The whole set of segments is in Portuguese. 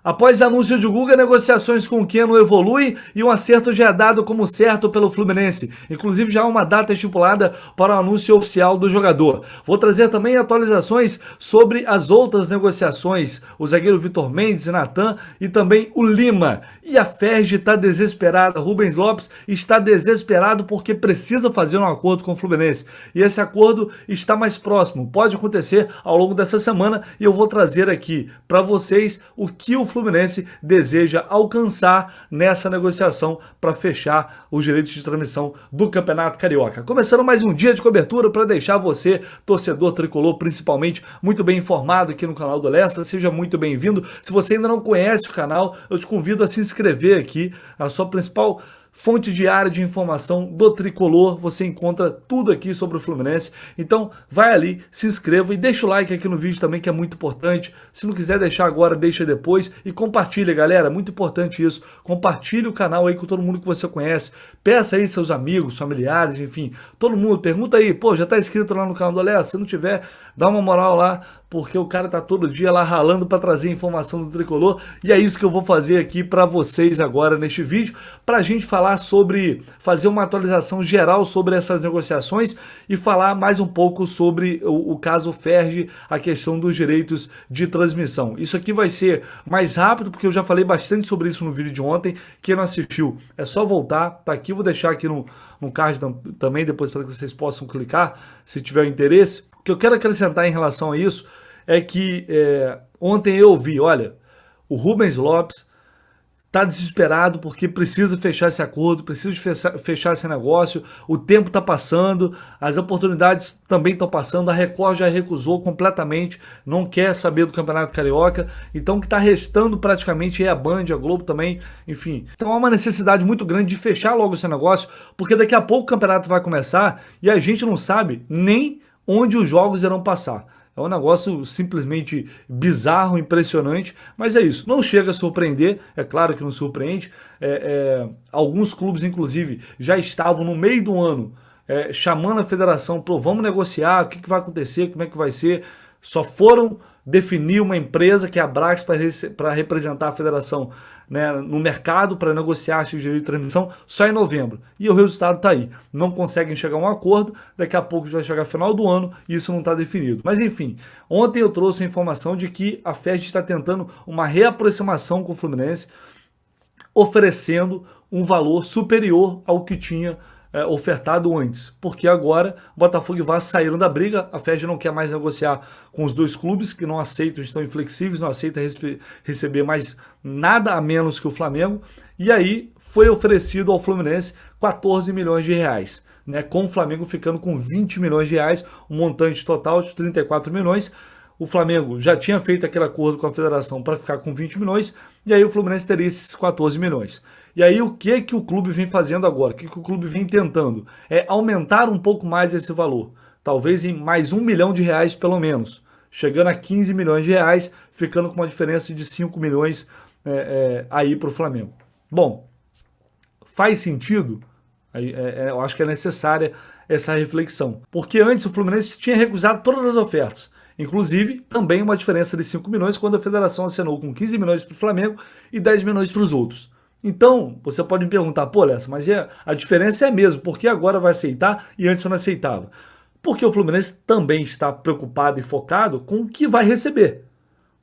Após anúncio de Guga, negociações com o Keno evoluem e um acerto já é dado como certo pelo Fluminense. Inclusive já há uma data estipulada para o anúncio oficial do jogador. Vou trazer também atualizações sobre as outras negociações. O zagueiro Vitor Mendes, Natan e também o Lima. E a Ferg está desesperada. Rubens Lopes está desesperado porque precisa fazer um acordo com o Fluminense. E esse acordo está mais próximo. Pode acontecer ao longo dessa semana e eu vou trazer aqui para vocês o que o Fluminense deseja alcançar nessa negociação para fechar os direitos de transmissão do Campeonato Carioca. Começando mais um dia de cobertura para deixar você, torcedor tricolor, principalmente, muito bem informado aqui no canal do Lessa. Seja muito bem-vindo. Se você ainda não conhece o canal, eu te convido a se inscrever aqui, a sua principal fonte diária de informação do tricolor. Você encontra tudo aqui sobre o Fluminense. Então vai ali, se inscreva e deixa o like aqui no vídeo também, que é muito importante. Se não quiser deixar agora, deixa depois. E compartilha, galera, muito importante isso. Compartilhe o canal aí com todo mundo que você conhece. Peça aí seus amigos, familiares, enfim, todo mundo. Pergunta aí, pô, já tá inscrito lá no canal do Léo? Se não tiver, dá uma moral lá, porque o cara tá todo dia lá ralando para trazer informação do tricolor. E é isso que eu vou fazer aqui para vocês agora neste vídeo, pra gente falar fazer uma atualização geral sobre essas negociações e falar mais um pouco sobre o caso Ferg, a questão dos direitos de transmissão. Isso aqui vai ser mais rápido, porque eu já falei bastante sobre isso no vídeo de ontem. Quem não assistiu, é só voltar, tá aqui, vou deixar aqui no card também, depois para que vocês possam clicar, se tiver interesse. O que eu quero acrescentar em relação a isso é que ontem eu vi, olha, o Rubens Lopes está desesperado porque precisa fechar esse acordo, precisa fechar esse negócio, o tempo está passando, as oportunidades também estão passando, a Record já recusou completamente, não quer saber do Campeonato Carioca, então o que está restando praticamente é a Band, a Globo também, enfim. Então há uma necessidade muito grande de fechar logo esse negócio, porque daqui a pouco o campeonato vai começar e a gente não sabe nem onde os jogos irão passar. É um negócio simplesmente bizarro, impressionante, mas é isso. Não chega a surpreender, é claro que não surpreende. Alguns clubes, inclusive, já estavam no meio do ano chamando a federação, pô, vamos negociar, o que vai acontecer, como é que vai ser. Só foram definir uma empresa, que é a Brax, para representar a federação, né, no mercado, para negociar esse direito de transmissão, só em novembro. E o resultado está aí. Não conseguem chegar a um acordo, daqui a pouco vai chegar final do ano e isso não está definido. Mas enfim, ontem eu trouxe a informação de que a FERJ está tentando uma reaproximação com o Fluminense, oferecendo um valor superior ao que tinha ofertado antes, porque agora Botafogo e Vasco saíram da briga, a FERJ não quer mais negociar com os dois clubes, que não aceitam, estão inflexíveis, não aceitam receber mais nada a menos que o Flamengo, e aí foi oferecido ao Fluminense 14 milhões de reais, né, com o Flamengo ficando com 20 milhões de reais, um montante total de 34 milhões, o Flamengo já tinha feito aquele acordo com a federação para ficar com 20 milhões, e aí o Fluminense teria esses 14 milhões. E aí o que o clube vem fazendo agora? O que o clube vem tentando? É aumentar um pouco mais esse valor. Talvez em mais 1 milhão de reais pelo menos. Chegando a 15 milhões de reais, ficando com uma diferença de 5 milhões aí para o Flamengo. Bom, faz sentido? Eu acho que é necessária essa reflexão. Porque antes o Fluminense tinha recusado todas as ofertas. Inclusive, também uma diferença de 5 milhões quando a federação assinou com 15 milhões para o Flamengo e 10 milhões para os outros. Então, você pode me perguntar, pô, Lessa, mas a diferença é a mesma, por que agora vai aceitar e antes não aceitava? Porque o Fluminense também está preocupado e focado com o que vai receber,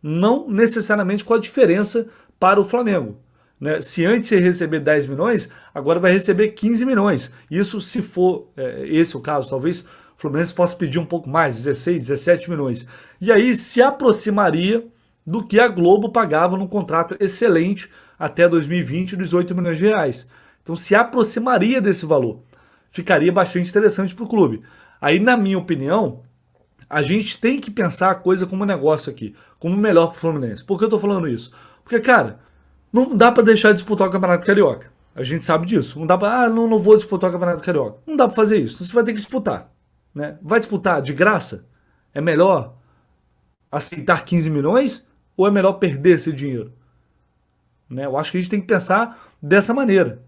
não necessariamente com a diferença para o Flamengo. Né? Se antes ia receber 10 milhões, agora vai receber 15 milhões. Isso, se for esse o caso, talvez o Fluminense possa pedir um pouco mais, 16, 17 milhões. E aí se aproximaria do que a Globo pagava num contrato excelente até 2020, 18 milhões de reais. Então se aproximaria desse valor. Ficaria bastante interessante para o clube. Aí, na minha opinião, a gente tem que pensar a coisa como um negócio aqui, como melhor para o Fluminense. Por que eu estou falando isso? Porque, cara, não dá para deixar de disputar o Campeonato Carioca. A gente sabe disso. Não dá para, não vou disputar o Campeonato Carioca. Não dá para fazer isso. Você vai ter que disputar. Né? Vai disputar de graça? É melhor aceitar 15 milhões ou é melhor perder esse dinheiro? Né? Eu acho que a gente tem que pensar dessa maneira.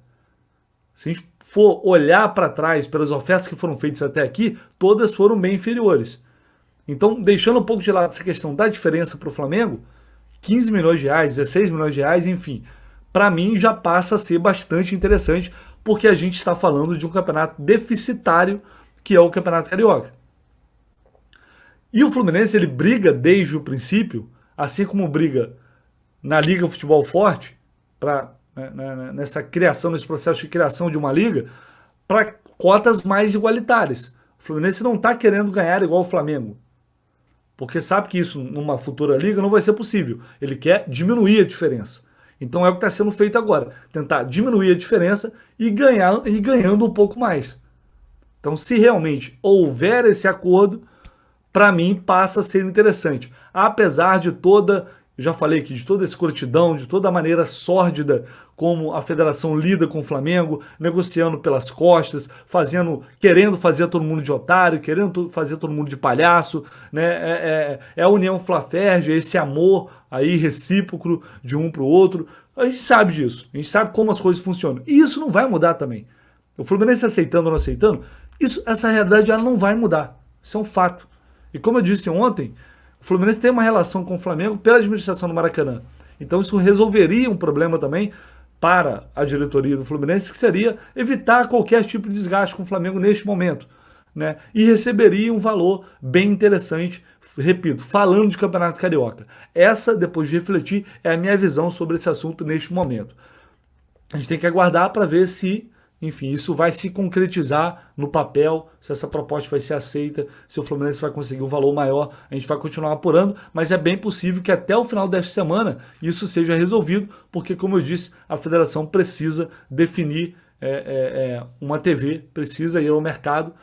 Se a gente for olhar para trás pelas ofertas que foram feitas até aqui, todas foram bem inferiores. Então, deixando um pouco de lado essa questão da diferença para o Flamengo, 15 milhões de reais, 16 milhões de reais, enfim, para mim já passa a ser bastante interessante, porque a gente está falando de um campeonato deficitário, que é o Campeonato Carioca. E o Fluminense, ele briga desde o princípio, assim como briga na Liga Futebol Forte, nessa criação, nesse processo de criação de uma liga, para cotas mais igualitárias. O Fluminense não está querendo ganhar igual o Flamengo, porque sabe que isso numa futura liga não vai ser possível. Ele quer diminuir a diferença. Então é o que está sendo feito agora, tentar diminuir a diferença e ganhando um pouco mais. Então, se realmente houver esse acordo, para mim passa a ser interessante. Apesar de toda, eu já falei aqui, de toda essa escrotidão, de toda a maneira sórdida como a federação lida com o Flamengo, negociando pelas costas, querendo fazer todo mundo de otário, querendo fazer todo mundo de palhaço, né? É a união Fla-Ferj, esse amor aí recíproco de um para o outro. A gente sabe disso, a gente sabe como as coisas funcionam. E isso não vai mudar também. O Fluminense aceitando ou não aceitando, essa realidade ela não vai mudar. Isso é um fato. E como eu disse ontem, o Fluminense tem uma relação com o Flamengo pela administração do Maracanã. Então isso resolveria um problema também para a diretoria do Fluminense, que seria evitar qualquer tipo de desgaste com o Flamengo neste momento, né? E receberia um valor bem interessante, repito, falando de Campeonato Carioca. Essa, depois de refletir, é a minha visão sobre esse assunto neste momento. A gente tem que aguardar para ver se, enfim, isso vai se concretizar no papel, se essa proposta vai ser aceita, se o Fluminense vai conseguir um valor maior, a gente vai continuar apurando, mas é bem possível que até o final desta semana isso seja resolvido, porque, como eu disse, a federação precisa definir uma TV, precisa ir ao mercado,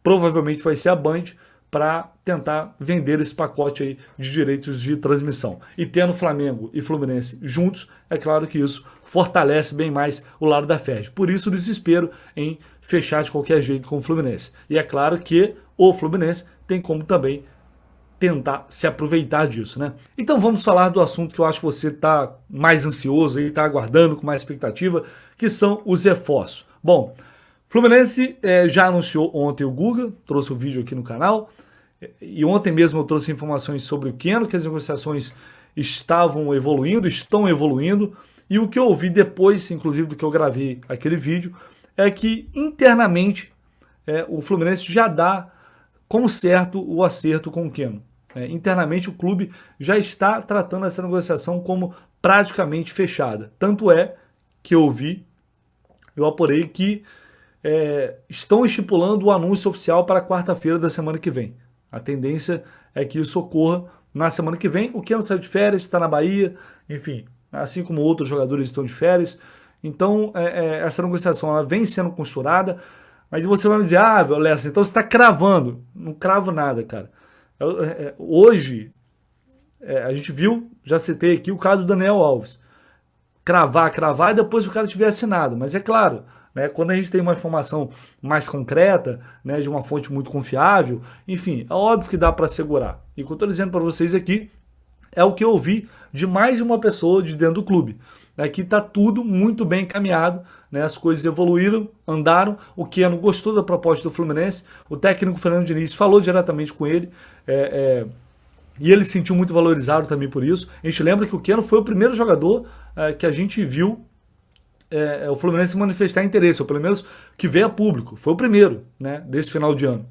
provavelmente vai ser a Band, para tentar vender esse pacote aí de direitos de transmissão. E tendo Flamengo e Fluminense juntos, é claro que isso fortalece bem mais o lado da Ferj. Por isso o desespero em fechar de qualquer jeito com o Fluminense. E é claro que o Fluminense tem como também tentar se aproveitar disso, né? Então vamos falar do assunto que eu acho que você está mais ansioso e está aguardando com mais expectativa, que são os reforços. Bom, Fluminense já anunciou ontem o Guga, trouxe o vídeo aqui no canal, e ontem mesmo eu trouxe informações sobre o Keno, que as negociações estão evoluindo, e o que eu ouvi depois, inclusive do que eu gravei aquele vídeo, é que internamente o Fluminense já dá como certo o acerto com o Keno. Internamente o clube já está tratando essa negociação como praticamente fechada. Tanto é que eu apurei que estão estipulando o anúncio oficial para quarta-feira da semana que vem. A tendência é que isso ocorra na semana que vem. O Keno saiu de férias, está na Bahia, enfim, assim como outros jogadores estão de férias. Então, essa negociação ela vem sendo costurada, mas você vai me dizer, Lessa, então você está cravando. Não cravo nada, cara. Hoje, a gente viu, já citei aqui o caso do Daniel Alves. Cravar e depois o cara tiver assinado. Mas é claro, quando a gente tem uma informação mais concreta, de uma fonte muito confiável, enfim, é óbvio que dá para segurar. E o que eu estou dizendo para vocês aqui é o que eu ouvi de mais de uma pessoa de dentro do clube. Aqui está tudo muito bem encaminhado, as coisas evoluíram, andaram, o Keno gostou da proposta do Fluminense, o técnico Fernando Diniz falou diretamente com ele, e ele se sentiu muito valorizado também por isso. A gente lembra que o Keno foi o primeiro jogador que a gente viu o Fluminense manifestar interesse, ou pelo menos que veio a público. Foi o primeiro, desse final de ano.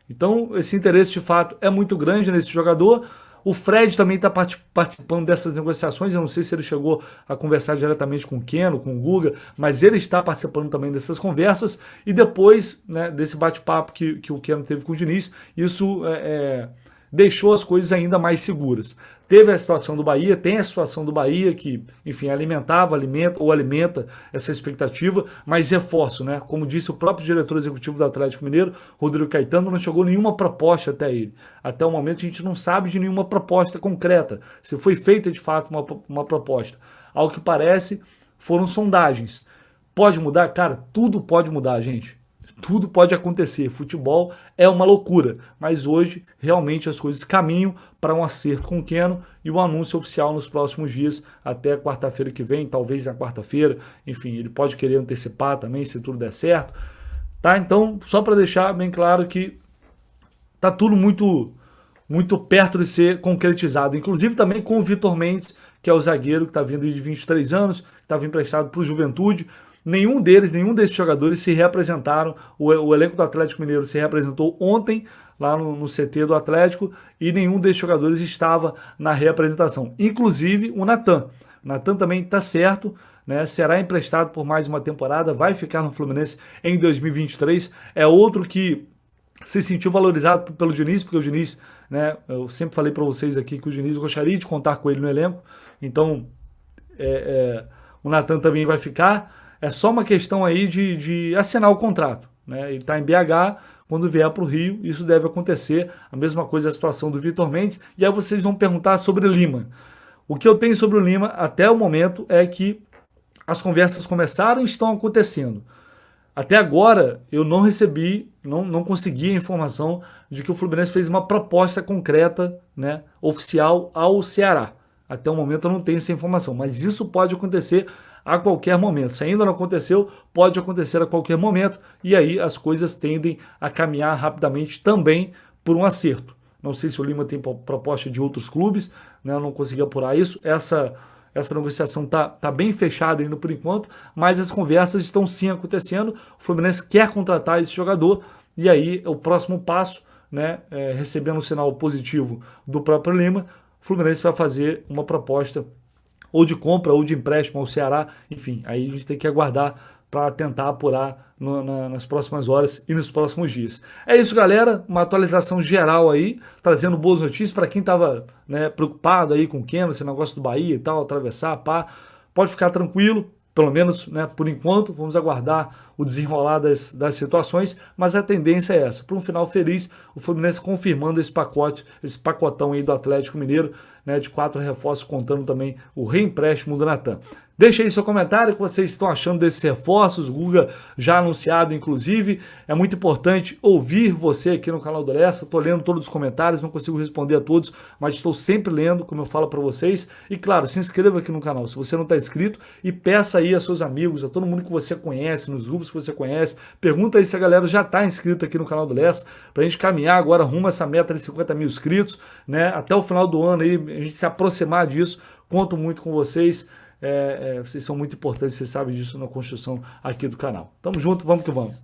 Então, esse interesse de fato é muito grande nesse jogador. O Fred também está participando dessas negociações. Eu não sei se ele chegou a conversar diretamente com o Keno, com o Guga, mas ele está participando também dessas conversas. E depois desse bate-papo que o Keno teve com o Diniz, isso deixou as coisas ainda mais seguras. Teve a situação do Bahia, tem a situação do Bahia que, enfim, alimenta essa expectativa, mas reforço, como disse o próprio diretor executivo do Atlético Mineiro, Rodrigo Caetano, não chegou nenhuma proposta até ele. Até o momento a gente não sabe de nenhuma proposta concreta, se foi feita de fato uma proposta. Ao que parece, foram sondagens. Pode mudar? Cara, tudo pode mudar, gente. Tudo pode acontecer, futebol é uma loucura, mas hoje realmente as coisas caminham para um acerto com o Keno e o anúncio oficial nos próximos dias, até quarta-feira que vem, talvez na quarta-feira, enfim, ele pode querer antecipar também, se tudo der certo, tá? Então, só para deixar bem claro que tá tudo muito perto de ser concretizado, inclusive também com o Vitor Mendes, que é o zagueiro que está vindo de 23 anos, que estava emprestado para o Juventude. Nenhum desses jogadores se reapresentaram. O elenco do Atlético Mineiro se reapresentou ontem lá no CT do Atlético e nenhum desses jogadores estava na reapresentação. Inclusive o Natan. O Natan também está certo, né? Será emprestado por mais uma temporada, vai ficar no Fluminense em 2023. É outro que se sentiu valorizado pelo Diniz, porque o Diniz, né? Eu sempre falei para vocês aqui que o Diniz gostaria de contar com ele no elenco. Então, o Natan também vai ficar. É só uma questão aí de assinar o contrato, né? Ele está em BH, quando vier para o Rio, isso deve acontecer. A mesma coisa a situação do Vitor Mendes. E aí vocês vão perguntar sobre Lima. O que eu tenho sobre o Lima até o momento é que as conversas começaram e estão acontecendo. Até agora, eu não recebi, não consegui a informação de que o Fluminense fez uma proposta concreta, né, oficial ao Ceará. Até o momento eu não tenho essa informação, mas isso pode acontecer a qualquer momento. Se ainda não aconteceu, pode acontecer a qualquer momento, e aí as coisas tendem a caminhar rapidamente também por um acerto. Não sei se o Lima tem proposta de outros clubes, né, eu não consegui apurar isso. Essa negociação tá bem fechada ainda por enquanto, mas as conversas estão sim acontecendo. O Fluminense quer contratar esse jogador, e aí o próximo passo, né, recebendo um sinal positivo do próprio Lima, o Fluminense vai fazer uma proposta ou de compra ou de empréstimo ao Ceará. Enfim, aí a gente tem que aguardar para tentar apurar nas próximas horas e nos próximos dias. É isso, galera, uma atualização geral aí, trazendo boas notícias para quem estava, né, preocupado aí com o Keno, esse negócio do Bahia e tal, atravessar, pá, pode ficar tranquilo, pelo menos, né, por enquanto. Vamos aguardar o desenrolar das situações, mas a tendência é essa, para um final feliz, o Fluminense confirmando esse pacote, esse pacotão aí do Atlético Mineiro, né, de 4 reforços, contando também o reempréstimo do Natan. Deixa aí seu comentário, o que vocês estão achando desses reforços, o Guga já anunciado, inclusive. É muito importante ouvir você aqui no canal do Lessa. Estou lendo todos os comentários, não consigo responder a todos, mas estou sempre lendo, como eu falo para vocês. E claro, se inscreva aqui no canal, se você não está inscrito, e peça aí a seus amigos, a todo mundo que você conhece, nos grupos que você conhece. Pergunta aí se a galera já está inscrita aqui no canal do Lessa, para a gente caminhar agora rumo a essa meta de 50 mil inscritos, né? Até o final do ano aí, a gente se aproximar disso. Conto muito com vocês. Vocês são muito importantes, vocês sabem disso na construção aqui do canal. Tamo junto, vamos que vamos.